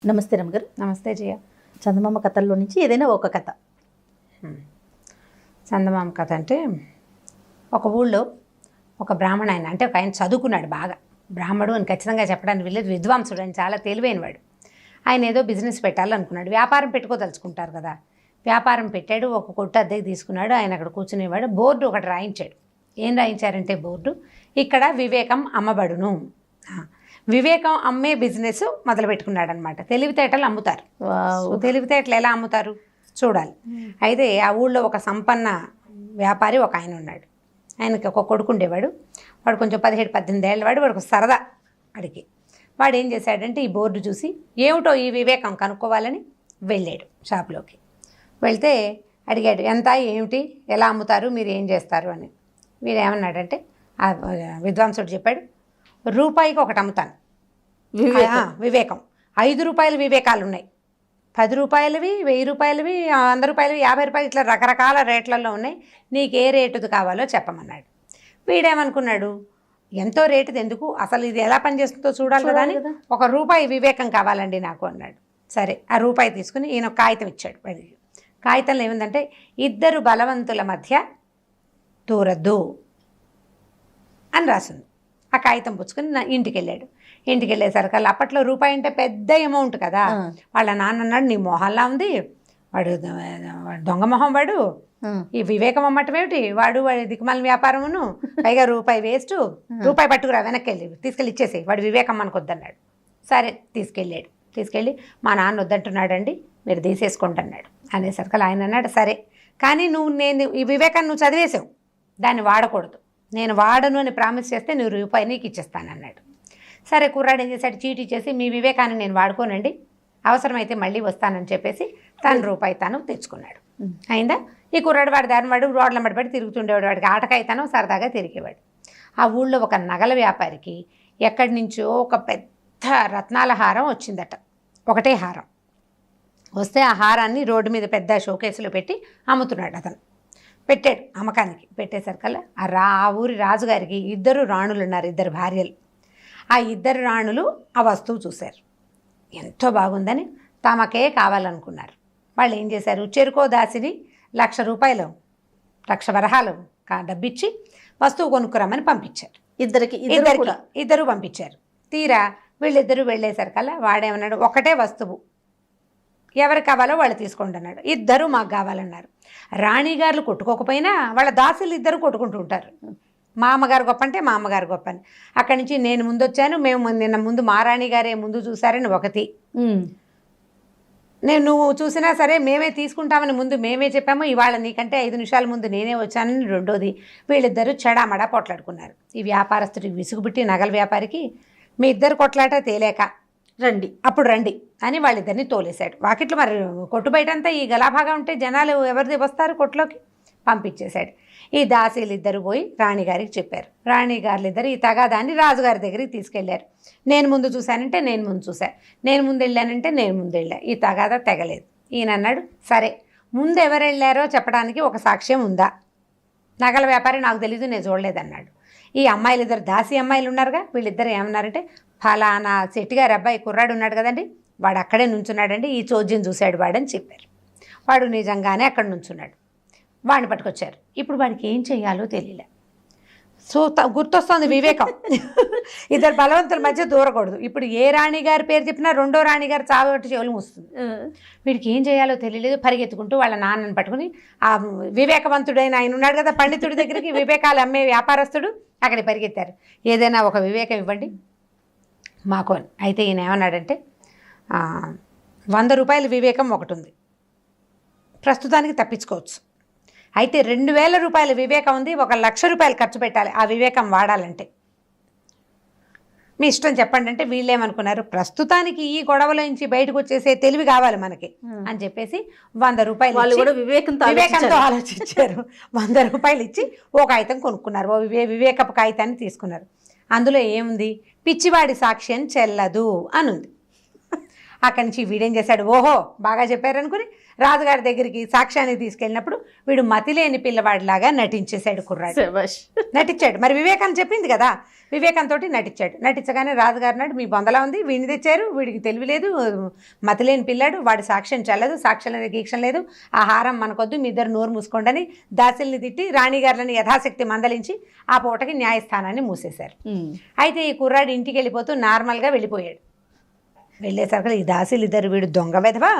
నమస్తే రమగారు. నమస్తే జయ. చందమామ కథల్లో నుంచి ఏదైనా ఒక కథ. చందమామ కథ అంటే ఒక ఊళ్ళో ఒక బ్రాహ్మణ ఆయన, అంటే ఒక ఆయన చదువుకున్నాడు బాగా, బ్రాహ్మడు అని ఖచ్చితంగా చెప్పడానికి వెళ్ళేది, విద్వాంసుడు అని, చాలా తెలివైనవాడు. ఆయన ఏదో బిజినెస్ పెట్టాలనుకున్నాడు, వ్యాపారం పెట్టుకోదలుచుకుంటారు కదా. వ్యాపారం పెట్టాడు, ఒక కొట్టు అద్దెకి తీసుకున్నాడు. ఆయన అక్కడ కూర్చునేవాడు. బోర్డు ఒకటి రాయించాడు. ఏం రాయించారంటే బోర్డు, ఇక్కడ వివేకం అమ్మబడును. వివేకం అమ్మే బిజినెస్ మొదలు పెట్టుకున్నాడు అనమాట. తెలివితేటలు అమ్ముతారు. తెలివితేటలు ఎలా అమ్ముతారు చూడాలి. అయితే ఆ ఊళ్ళో ఒక సంపన్న వ్యాపారి ఒక ఆయన ఉన్నాడు. ఆయనకి ఒక కొడుకు ఉండేవాడు. వాడు కొంచెం 17-18 ఏళ్ళ వాడు. వాడికి సరదా వాడికి. వాడు ఏం చేశాడంటే ఈ బోర్డు చూసి ఏమిటో ఈ వివేకం కనుక్కోవాలని వెళ్ళాడు షాప్లోకి. వెళ్తే అడిగాడు, ఎంత, ఏమిటి, ఎలా అమ్ముతారు, మీరు ఏం చేస్తారు అని. వీడు ఏమన్నాడంటే, ఆ విద్వాంసుడు చెప్పాడు, రూపాయికి ఒకటి అమ్ముతాను వివేకం. 5 రూపాయల వివేకాలు ఉన్నాయి, 10 రూపాయలవి, 1000 రూపాయలవి, 100 రూపాయలవి, 50 రూపాయలు, ఇట్లా రకరకాల రేట్లలో ఉన్నాయి. నీకు ఏ రేటుది కావాలో చెప్పమన్నాడు. వీడేమనుకున్నాడు, ఎంతో రేటుది ఎందుకు, అసలు ఇది ఎలా పనిచేస్తుందో చూడాలి కదా అని, 1 రూపాయి వివేకం కావాలండి నాకు అన్నాడు. సరే, ఆ రూపాయి తీసుకుని ఈయన కాగితం ఇచ్చాడు. వాడికి కాగితంలో ఏముందంటే, 2 బలవంతుల మధ్య దూరద్దు అని రాసింది. ఆ కాగితం పుచ్చుకొని ఇంటికి వెళ్ళాడు. ఇంటికి వెళ్ళేసరికల్లా అప్పట్లో రూపాయి అంటే పెద్ద అమౌంట్ కదా. వాళ్ళ నాన్న అన్నాడు, నీ మొహల్లా ఉంది, వాడు దొంగ మొహం, వాడు ఈ వివేకం అమ్మటం ఏమిటి, వాడు దిక్కుమాల వ్యాపారమును, పైగా రూపాయి వేస్ట్, రూపాయి పట్టుకురా, వెనక్కి వెళ్ళి తీసుకెళ్ళి ఇచ్చేసి, వాడు వివేకం మనకొద్దన్నాడు. సరే తీసుకెళ్ళాడు. తీసుకెళ్ళి, మా నాన్న వద్దంటున్నాడండి, మీరు తీసేసుకోండి అన్నాడు. అనేసరికల్లా ఆయన అన్నాడు, సరే కానీ నేను ఈ వివేకాన్ని నువ్వు చదివేసావు, దాన్ని వాడకూడదు, నేను వాడను అని ప్రామిస్ చేస్తే నువ్వు రూపాయి నీకు ఇచ్చేస్తానన్నాడు. సరే, కుర్రాడు ఏం చేశాడు, చీటీ చేసి, మీ వివేకాన్ని నేను వాడుకోనండి, అవసరమైతే మళ్ళీ వస్తానని చెప్పేసి తను రూపాయి తాను తెచ్చుకున్నాడు. అయిందా. ఈ కుర్రాడు వాడి దాని వాడు రోడ్ల మడిపడి తిరుగుతుండేవాడు. వాడికి ఆటకాయితనం సరదాగా తిరిగేవాడు. ఆ ఊళ్ళో ఒక నగల వ్యాపారికి ఎక్కడి నుంచో ఒక పెద్ద రత్నాల హారం వచ్చిందట. ఒకటే హారం వస్తే ఆ హారాన్ని రోడ్డు మీద పెద్ద షోకేసులో పెట్టి అమ్ముతున్నాడు. అతను పెట్టాడు అమ్మకానికి. పెట్టేసరికల్లా ఆ ఊరి రాజుగారికి 2 రాణులు ఉన్నారు, 2 భార్యలు. ఆ 2 రాణులు ఆ వస్తువు చూశారు, ఎంతో బాగుందని తమకే కావాలనుకున్నారు. వాళ్ళు ఏం చేశారు, చెరుకో దాసిని 1,00,000 రూపాయలు, 1,00,000 వరహాలు డబ్బిచ్చి వస్తువు కొనుక్కురమ్మని పంపించారు. ఇద్దరు పంపించారు. తీరా వీళ్ళిద్దరూ వెళ్ళేసరికల్లా వాడేమన్నాడు, ఒకటే వస్తువు, ఎవరికి కావాలో వాళ్ళు తీసుకోండి అన్నాడు. 2 మాకు కావాలన్నారు. రాణిగారులు కొట్టుకోకపోయినా వాళ్ళ దాసులు 2 కొట్టుకుంటూ ఉంటారు. మా అమ్మగారు గొప్ప అంటే మా అమ్మగారు గొప్ప అని. అక్కడి నుంచి నేను ముందు వచ్చాను, మేము నిన్న ముందు మా రాణిగారే ముందు చూసారని ఒకటి, నువ్వు చూసినా సరే మేమే తీసుకుంటామని ముందు మేమే చెప్పాము, ఇవాళ నీకంటే 5 నిమిషాల ముందు నేనే వచ్చానని రెండోది. వీళ్ళిద్దరూ చెడామడా కొట్లాడుకున్నారు. ఈ వ్యాపారస్తుడికి విసుగుబుట్టి నగల వ్యాపారికి, మీ 2 కొట్లాట తేలేక అప్పుడు రండి అని వాళ్ళిద్దరిని తోలేశాడు. వాకిట్లో మరి కొట్టు బయటంతా ఈ గలాభాగా ఉంటే జనాలు ఎవరిది వస్తారు, కొట్లోకి పంపించేశాడు. ఈ దాసీలు 2 పోయి రాణిగారికి చెప్పారు. రాణిగారులు 2 ఈ తగాదాన్ని రాజుగారి దగ్గరికి తీసుకెళ్లారు. నేను ముందు చూశానంటే నేను ముందు చూశాను, నేను ముందు వెళ్ళానంటే నేను ముందు వెళ్ళా, ఈ తగాదా తెగలేదు. ఈయన అన్నాడు, సరే ముందు ఎవరు వెళ్ళారో చెప్పడానికి ఒక సాక్ష్యం ఉందా? నగల వ్యాపారి నాకు తెలీదు, నేను చూడలేదన్నాడు. ఈ అమ్మాయిలు 2 దాసీ అమ్మాయిలు ఉన్నారుగా, వీళ్ళిద్దరు ఏమన్నారంటే, ఫలానా శెట్టిగారి అబ్బాయి కుర్రాడు ఉన్నాడు కదండి, వాడు అక్కడే నుంచున్నాడండి, ఈ చోద్యం చూశాడు వాడని చెప్పారు. వాడు నిజంగానే అక్కడ నుంచున్నాడు. వాడిని పట్టుకొచ్చారు. ఇప్పుడు వాడికి ఏం చేయాలో తెలియలే. సో గుర్తొస్తుంది వివేకం. 2 బలవంతుల మధ్య దూరకూడదు. ఇప్పుడు ఏ రాణిగారి పేరు చెప్పినా రెండో రాణిగారు చావటి చెవులు వస్తుంది. వీడికి ఏం చేయాలో తెలియలేదు. పరిగెత్తుకుంటూ వాళ్ళ నాన్నని పట్టుకుని, ఆ వివేకవంతుడైన ఆయన ఉన్నాడు కదా పండితుడి దగ్గరికి, వివేకాలు అమ్మే వ్యాపారస్తుడు, అక్కడికి పరిగెత్తారు. ఏదైనా ఒక వివేకం ఇవ్వండి మాకు. అయితే ఈయన ఏమన్నాడంటే, 100 రూపాయల వివేకం ఒకటి ఉంది, ప్రస్తుతానికి తప్పించుకోవచ్చు. అయితే 2,000 రూపాయల వివేకం ఉంది, 1,00,000 రూపాయలు ఖర్చు పెట్టాలి ఆ వివేకం వాడాలంటే, మీ ఇష్టం చెప్పండి అంటే, వీళ్ళేమనుకున్నారు, ప్రస్తుతానికి ఈ గొడవలో నుంచి బయటకు వచ్చేసే తెలివి కావాలి మనకి అని చెప్పేసి 100 రూపాయలు వివేకంతో ఆలోచించారు. 100 రూపాయలు ఇచ్చి ఓ కాగితం కొనుక్కున్నారు. ఓ వివేకపు కాగితాన్ని తీసుకున్నారు. అందులో ఏముంది, పిచ్చివాడి సాక్ష్యం చెల్లదు అని ఉంది. అక్కడి నుంచి వీడేం చేశాడు, ఓహో బాగా చెప్పారనుకుని రాజుగారి దగ్గరికి సాక్ష్యానికి తీసుకెళ్ళినప్పుడు వీడు మతిలేని పిల్లవాడిలాగా నటించేశాడు కుర్రాడు. శభాష్. నటించాడు. మరి వివేకాన్ని చెప్పింది కదా, వివేకంతో నటించాడు. నటించగానే రాజుగారు నాడు మీ బొందలా ఉంది, వీడిని తెచ్చారు, వీడికి తెలివి లేదు, మతిలేని పిల్లాడు, వాడి సాక్ష్యం చల్లదు, సాక్ష్యం లేదు, గీక్షం లేదు, ఆ హారం మనకొద్దు, మీ ఇద్దరు నోరు మూసుకోండి దాసిల్ని తిట్టి రాణిగారులని యథాశక్తి మందలించి ఆ పూటకి న్యాయస్థానాన్ని మూసేశారు. అయితే ఈ కుర్రాడు ఇంటికి వెళ్ళిపోతూ నార్మల్గా వెళ్ళిపోయాడు. వెళ్ళేసరికి ఈ దాసీలు ఇద్దరు, వీడు దొంగ వెధవా,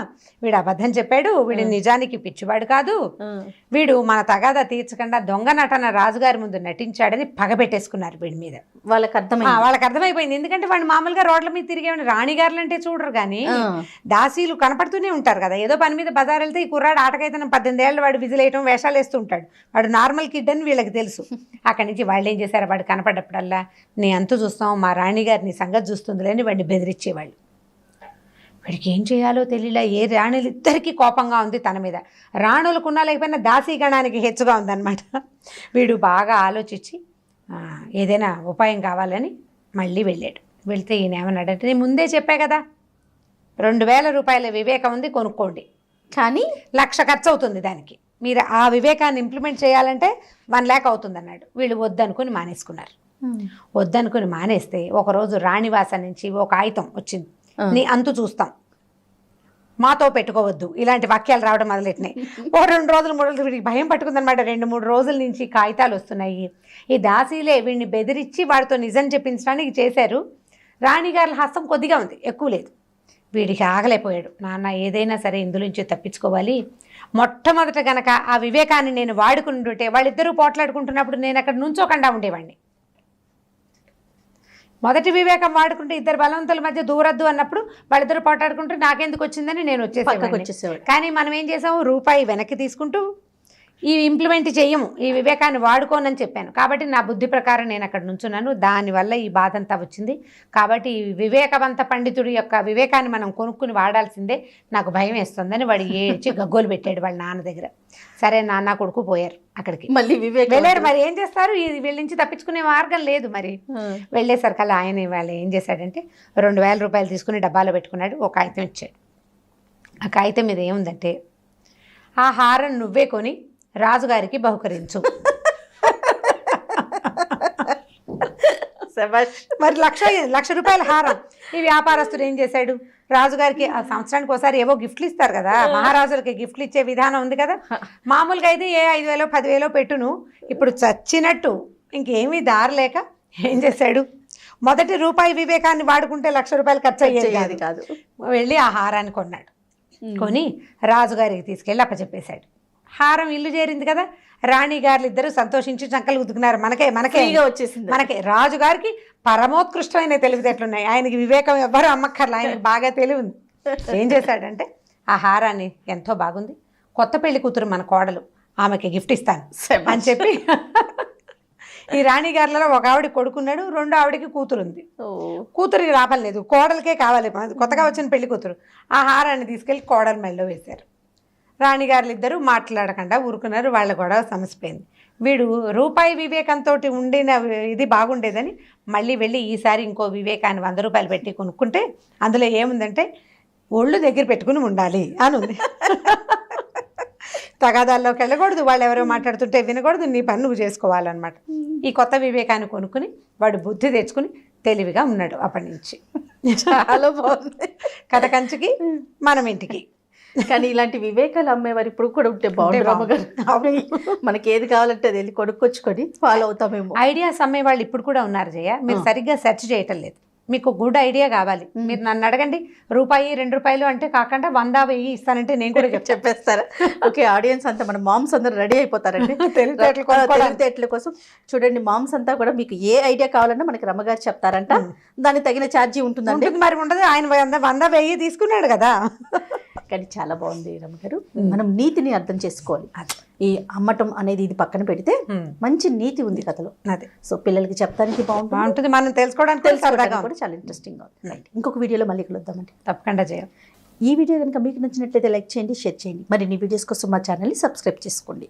వీడు అబద్ధం చెప్పాడు, వీడు నిజానికి పిచ్చివాడు కాదు, వీడు మన తగాదా తీర్చకుండా దొంగ నటన రాజుగారి ముందు నటించాడని పగబెట్టేసుకున్నారు వీడి మీద. వాళ్ళకి అర్థమైపోయింది. ఎందుకంటే వాడు మామూలుగా రోడ్ల మీద తిరిగేవాడు, రాణిగారులు అంటే చూడరు కానీ దాసీలు కనపడుతూనే ఉంటారు కదా. ఏదో పని మీద బజార్ వెళ్తే ఈ కుర్రాడు ఆటకైతే 18 ఏళ్ళు వాడు విజిలేయటం వేషాలు వేస్తూ ఉంటాడు, వాడు నార్మల్ కిడ్ అని వీళ్ళకి తెలుసు. అక్కడి నుంచి వాళ్ళు ఏం చేశారు, వాడు కనపడ్డప్పుడల్లా నీ అంతు చూస్తాం, మా రాణిగారి నీ సంగతి చూస్తుందిలే అని వాడిని బెదిరించేవాళ్ళు. వీడికి ఏం చేయాలో తెలియలే. ఏ రాణులు ఇద్దరికీ కోపంగా ఉంది తన మీద, రాణులకున్నా లేకపోయినా దాసీగణానికి హెచ్చుగా ఉందన్నమాట. వీడు బాగా ఆలోచించి ఏదైనా ఉపాయం కావాలని మళ్ళీ వెళ్ళాడు. వెళ్తే ఈయన ఏమన్నాడంటే, నేను ముందే చెప్పా కదా 2000 రూపాయల వివేకం ఉంది, కొనుక్కోండి, కానీ 1,00,000 ఖర్చు అవుతుంది దానికి, మీరు ఆ వివేకాన్ని ఇంప్లిమెంట్ చేయాలంటే 1 lakh అవుతుంది అన్నాడు. వీళ్ళు వద్దనుకుని మానేసుకున్నారు. వద్దనుకుని మానేస్తే ఒకరోజు రాణివాస నుంచి ఒక ఆయుధం వచ్చింది, నీ అంతు చూస్తాం, మాతో పెట్టుకోవద్దు, ఇలాంటి వాక్యాలు రావడం మొదలెట్టినాయి. 2 రోజులు 3 రోజులు వీడికి భయం పట్టుకుందనమాట. 2-3 రోజుల నుంచి కాగితాలు వస్తున్నాయి. ఈ దాసీలే వీడిని బెదిరించి వాడితో నిజం చెప్పించడానికి చేశారు. రాణిగారి హస్తం కొద్దిగా ఉంది, ఎక్కువ లేదు. వీడికి ఆగలేకపోయాడు. నాన్న ఏదైనా సరే ఇందులోంచి తప్పించుకోవాలి, మొట్టమొదట గనక ఆ వివేకాన్ని నేను వాడుకుంటుంటే వాళ్ళిద్దరూ పోట్లాడుకుంటున్నప్పుడు నేను అక్కడ నుంచోకుండా ఉండేవాడిని. మొదటి వివేకం వాడుకుంటే ఇద్దరు బలవంతుల మధ్య దూరద్దు అన్నప్పుడు వాళ్ళిద్దరు పోటాడుకుంటూ నాకెందుకు వచ్చిందని నేను వచ్చేసేవాడిని. కానీ మనం ఏం చేసాము, రూపాయి వెనక్కి తీసుకుంటూ ఈ ఇంప్లిమెంట్ చెయ్యము, ఈ వివేకాన్ని వాడుకోనని చెప్పాను. కాబట్టి నా బుద్ధి ప్రకారం నేను అక్కడ నుంచున్నాను, దానివల్ల ఈ బాధ అంతా వచ్చింది. కాబట్టి ఈ వివేకవంత పండితుడి యొక్క వివేకాన్ని మనం కొనుక్కుని వాడాల్సిందే, నాకు భయం వేస్తుందని వాడు ఏడ్చి గగ్గోలు పెట్టాడు వాళ్ళ నాన్న దగ్గర. సరే నాన్న కొడుకు పోయారు అక్కడికి, మళ్ళీ వెళ్ళారు. మరి ఏం చేస్తారు, వీళ్ళ నుంచి తప్పించుకునే మార్గం లేదు. మరి వెళ్ళేసరికల్లా ఆయన వాళ్ళు ఏం చేశాడంటే 2000 రూపాయలు తీసుకుని డబ్బాలో పెట్టుకున్నాడు, ఒక కాగితం ఇచ్చాడు. ఆ కాగితం మీద ఏముందంటే, ఆ హారం నువ్వే కొని రాజుగారికి బహుకరించు. మరి 1,00,000 రూపాయల హారం. ఈ వ్యాపారస్తుడు ఏం చేశాడు, రాజుగారికి ఆ సంవత్సరానికి ఒకసారి ఏవో గిఫ్ట్లు ఇస్తారు కదా, మహారాజులకి గిఫ్ట్లు ఇచ్చే విధానం ఉంది కదా. మామూలుగా అయితే ఏ 5,000 10,000 పెట్టును, ఇప్పుడు చచ్చినట్టు ఇంకేమీ దారలేక ఏం చేశాడు, మొదటి రూపాయి వివేకాన్ని వాడుకుంటే 1,00,000 రూపాయలు ఖర్చు అయ్యేది కాదు. వెళ్ళి ఆ హారాన్ని కొన్నాడు. కొని రాజుగారికి తీసుకెళ్ళి అప్పచెప్పేశాడు. హారం ఇల్లు చేరింది కదా, రాణిగారులు ఇద్దరు సంతోషించి చంకలు గుద్దుకున్నారు. మనకే వచ్చేసింది. మనకే రాజుగారికి పరమోత్కృష్టమైన తెలివితేటలున్నాయి, ఆయనకి వివేకం ఎవ్వరూ అమ్మక్కర్లా, ఆయనకి బాగా తెలివి ఉంది. ఏం చేశాడంటే ఆ హారాన్ని, ఎంతో బాగుంది, కొత్త పెళ్లి కూతురు మన కోడలు, ఆమెకి గిఫ్ట్ ఇస్తాను అని చెప్పి ఈ రాణిగారులలో ఒక ఆవిడ కొడుకున్నాడు, 2వ ఆవిడకి కూతురు ఉంది. కూతురికి లాభం లేదు, కోడలకే కావాలి, కొత్తగా వచ్చిన పెళ్లి కూతురు. ఆ హారాన్ని తీసుకెళ్ళి కోడల మెడలో వేశారు. రాణిగారులు ఇద్దరు మాట్లాడకుండా ఊరుకున్నారు. వాళ్ళ గొడవ సమసిపోయింది. వీడు రూపాయి వివేకంతో ఉండిన ఇది బాగుండేదని మళ్ళీ వెళ్ళి ఈసారి ఇంకో వివేకాన్ని 100 రూపాయలు పెట్టి కొనుక్కుంటే అందులో ఏముందంటే, ఒళ్ళు దగ్గర పెట్టుకుని ఉండాలి అని ఉంది. తగాదాల్లోకి వెళ్ళకూడదు, వాళ్ళు ఎవరో మాట్లాడుతుంటే వినకూడదు, నీ పని నువ్వు చేసుకోవాలన్నమాట. ఈ కొత్త వివేకాన్ని కొనుక్కుని వాడు బుద్ధి తెచ్చుకుని తెలివిగా ఉన్నాడు అప్పటి నుంచి. చాలా బాగుంది. కథ కంచుకి మనం ఇంటికి. కానీ ఇలాంటి వివేకాలు అమ్మేవారు ఇప్పుడు కూడా ఉంటే బాగుంటుంది అమ్మగారు. మనకి ఏది కావాలంటే అది వెళ్ళి కొనుక్కొచ్చుకొని ఫాలో అవుతామేమో. ఐడియాస్ అమ్మేవాళ్ళు ఇప్పుడు కూడా ఉన్నారు జయ, మీరు సరిగ్గా సెర్చ్ చేయటం లేదు. మీకు గుడ్ ఐడియా కావాలి, మీరు నన్ను అడగండి, రూపాయి 2 రూపాయలు అంటే కాకుండా 100 1000 ఇస్తానంటే నేను కూడా చెప్పేస్తారా? ఓకే, ఆడియన్స్ అంతా మన మామ్స్ అందరూ రెడీ అయిపోతారండి తెలివితేటల కోసం. చూడండి, మామ్స్ అంతా కూడా మీకు ఏ ఐడియా కావాలన్నా మనకి రమ్మగారు చెప్తారంట, దానికి తగిన ఛార్జీ ఉంటుందండి. మరి ఉండదు, ఆయన 100 1000 తీసుకున్నాడు కదా. కానీ చాలా బాగుంది రమ్మగారు. మనం నీతిని అర్థం చేసుకోవాలి. ఈ అమ్మటం అనేది ఇది పక్కన పెడితే మంచి నీతి ఉంది కథలో. అదే, సో పిల్లలకి చెప్పడానికి బాగుంటుంది, మనం తెలుసుకోవడానికి కూడా చాలా ఇంట్రెస్టింగ్ ఉంది. ఇంకొక వీడియోలో మళ్ళీ కలుద్దామండి, తప్పకుండా చేయాలి. ఈ వీడియో కనుక మీకు నచ్చినట్లయితే లైక్ చేయండి, షేర్ చేయండి. మరిన్ని వీడియోస్ కోసం మా ఛానల్ని సబ్స్క్రైబ్ చేసుకోండి.